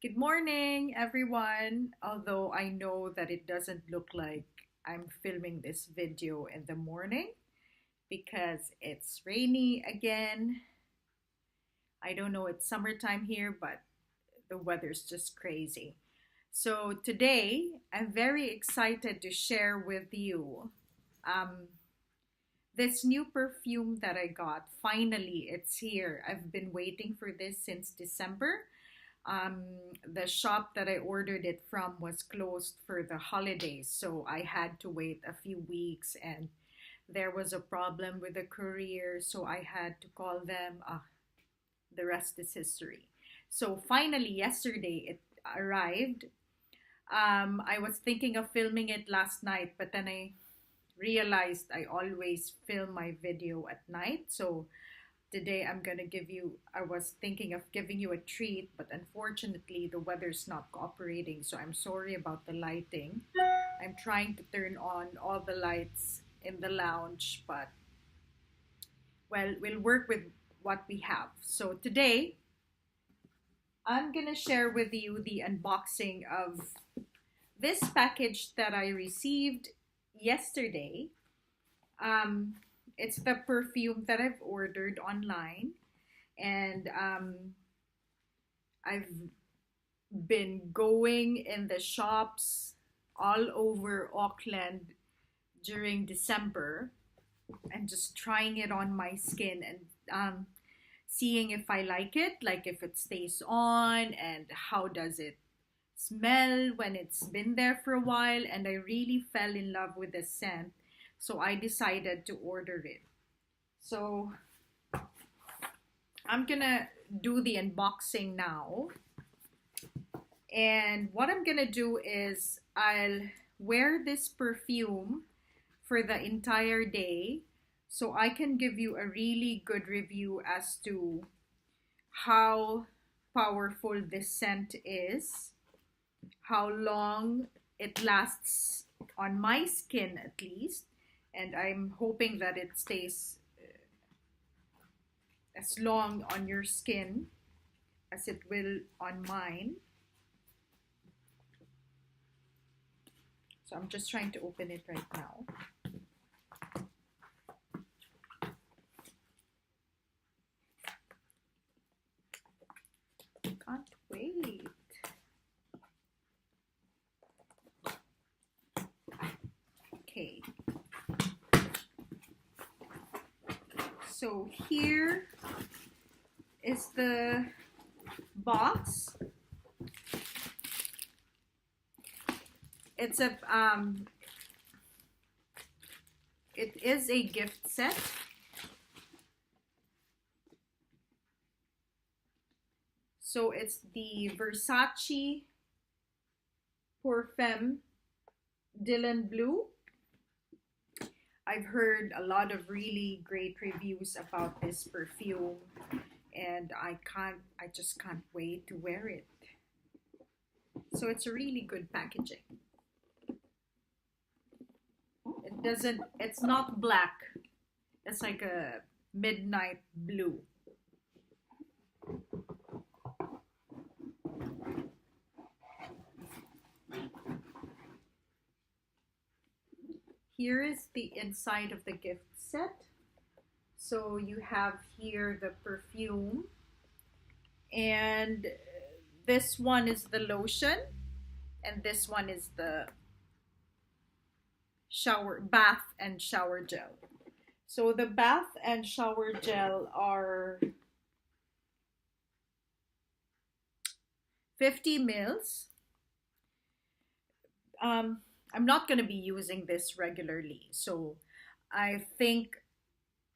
Good morning, everyone. Although I know that it doesn't look like I'm filming this video in the morning because it's rainy again. I don't know, it's summertime here, but the weather's just crazy. So today, I'm very excited to share with you um, this new perfume that I got. Finally, it's here. I've been waiting for this since December. um, the shop that I ordered it from was closed for the holidays, so I had to wait a few weeks, and there was a problem with the courier, so I had to call them. The rest is history. So finally, yesterday it arrived. I was thinking of filming it last night, but then I realized I always film my video at night, so today I was thinking of giving you a treat, but unfortunately the weather's not cooperating, so I'm sorry about the lighting. I'm trying to turn on all the lights in the lounge, but well, we'll work with what we have. So today, I'm gonna share with you the unboxing of this package that I received yesterday. Um, it's the perfume that I've ordered online, and I've been going in the shops all over Auckland during December and just trying it on my skin and seeing if I like it, like if it stays on and how does it smell when it's been there for a while. And I really fell in love with the scent, so I decided to order it. So I'm gonna do the unboxing now. And what I'm gonna do is I'll wear this perfume for the entire day so I can give you a really good review as to how powerful this scent is, how long it lasts on my skin at least, and I'm hoping that it stays as long on your skin as it will on mine. So I'm just trying to open it right now. Can't wait. Okay. So here is the box. It's it is a gift set. So it's the Versace Parfum Dylan Blue. I've heard a lot of really great reviews about this perfume, and I just can't wait to wear it. So it's a really good packaging. It's not black. It's like a midnight blue. Here is the inside of the gift set. So you have here the perfume, and this one is the lotion, and this one is the bath and shower gel. So the bath and shower gel are 50 mils. I'm not going to be using this regularly, so I think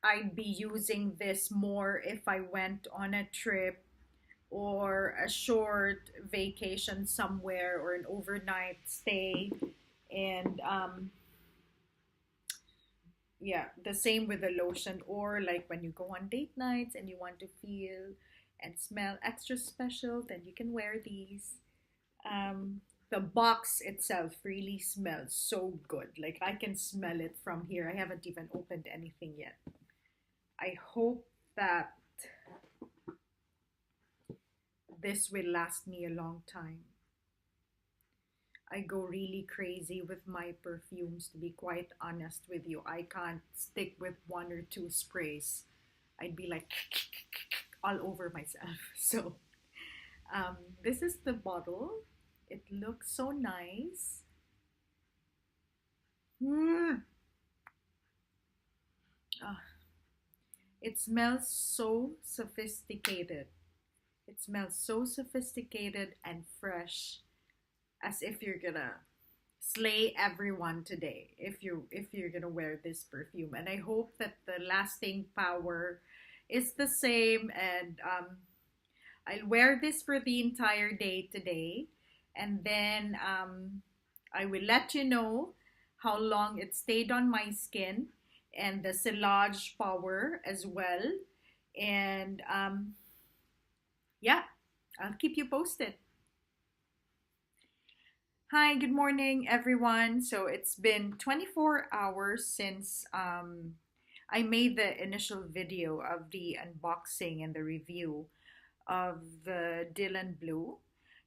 I'd be using this more if I went on a trip or a short vacation somewhere or an overnight stay. And yeah, the same with the lotion, or like when you go on date nights and you want to feel and smell extra special, then you can wear these. The box itself really smells so good. Like I can smell it from here. I haven't even opened anything yet. I hope that this will last me a long time. I go really crazy with my perfumes, to be quite honest with you. I can't stick with one or two sprays. I'd be like all over myself. So, this is the bottle. It looks so nice. Mm. Ah, it smells so sophisticated. It smells so sophisticated and fresh, as if you're gonna slay everyone today if you're gonna wear this perfume. And I hope that the lasting power is the same. And I'll wear this for the entire day today, and then I will let you know how long it stayed on my skin and the silage power as well. And yeah, I'll keep you posted. Hi, good morning, everyone. So it's been 24 hours since I made the initial video of the unboxing and the review of the Dylan Blue.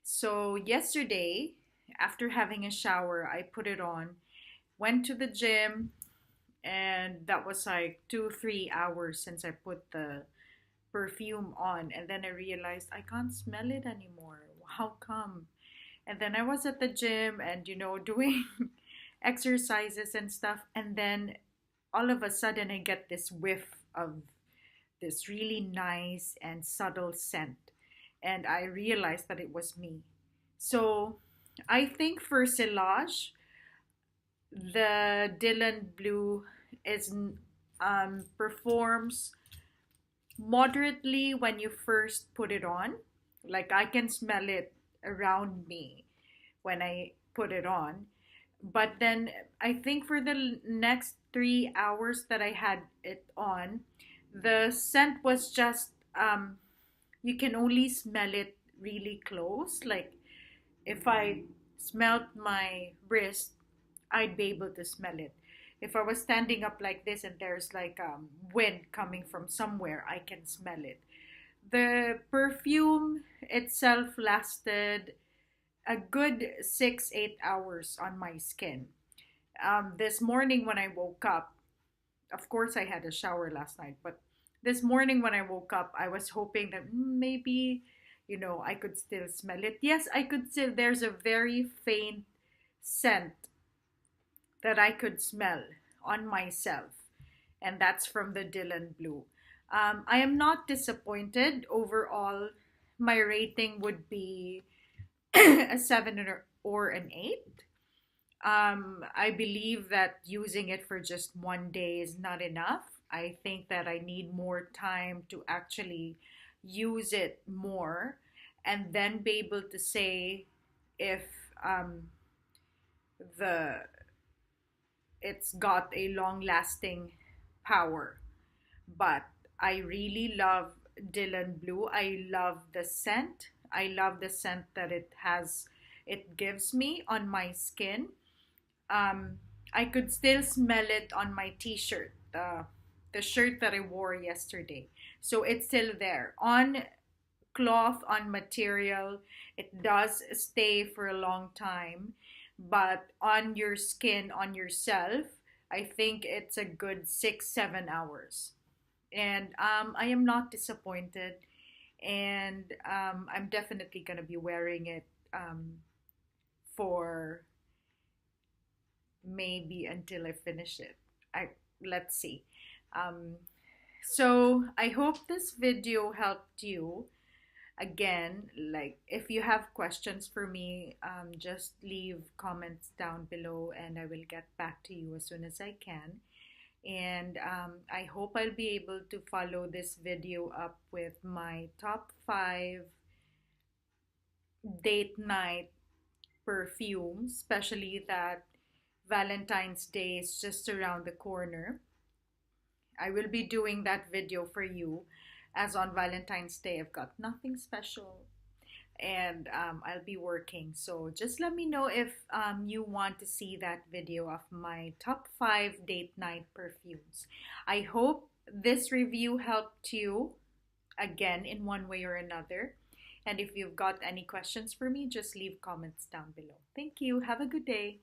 So yesterday, after having a shower, I put it on, went to the gym, and that was like 3 hours since I put the perfume on. And then I realized I can't smell it anymore. How come? And then I was at the gym and, doing exercises and stuff. And then all of a sudden, I get this whiff of this really nice and subtle scent. And I realized that it was me. So I think for Silage, the Dylan Blue is performs moderately when you first put it on. Like I can smell it around me when I put it on. But then I think for the next 3 hours that I had it on, the scent was just you can only smell it really close. Like if I smelt my wrist, I'd be able to smell it. If I was standing up like this and there's like wind coming from somewhere, I can smell it. The perfume itself lasted a good 6, 8 hours on my skin. This morning when I woke up, of course I had a shower last night, but this morning when I woke up, I was hoping that maybe, I could still smell it. Yes, I could still, there's a very faint scent that I could smell on myself, and that's from the Dylan Blue. I am not disappointed. Overall, my rating would be a 7 or an 8. I believe that using it for just one day is not enough. I think that I need more time to actually use it more and then be able to say if um, the it's got a long lasting power. But I really love Dylan Blue. I love the scent. I love the scent that it gives me on my skin. um, I could still smell it on my t-shirt, the shirt that I wore yesterday. So it's still there. On cloth, on material, it does stay for a long time. But on your skin, on yourself, I think it's a good 6, 7 hours. And I am not disappointed. And I'm definitely going to be wearing it for maybe until I finish it. Let's see. Um, so I hope this video helped you. Again, like if you have questions for me, just leave comments down below and I will get back to you as soon as I can. And I hope I'll be able to follow this video up with my top 5 date night perfumes, especially that Valentine's Day is just around the corner. I will be doing that video for you, as on Valentine's Day I've got nothing special and I'll be working. So just let me know if you want to see that video of my top 5 date night perfumes. I hope this review helped you again in one way or another. And if you've got any questions for me, just leave comments down below. Thank you. Have a good day.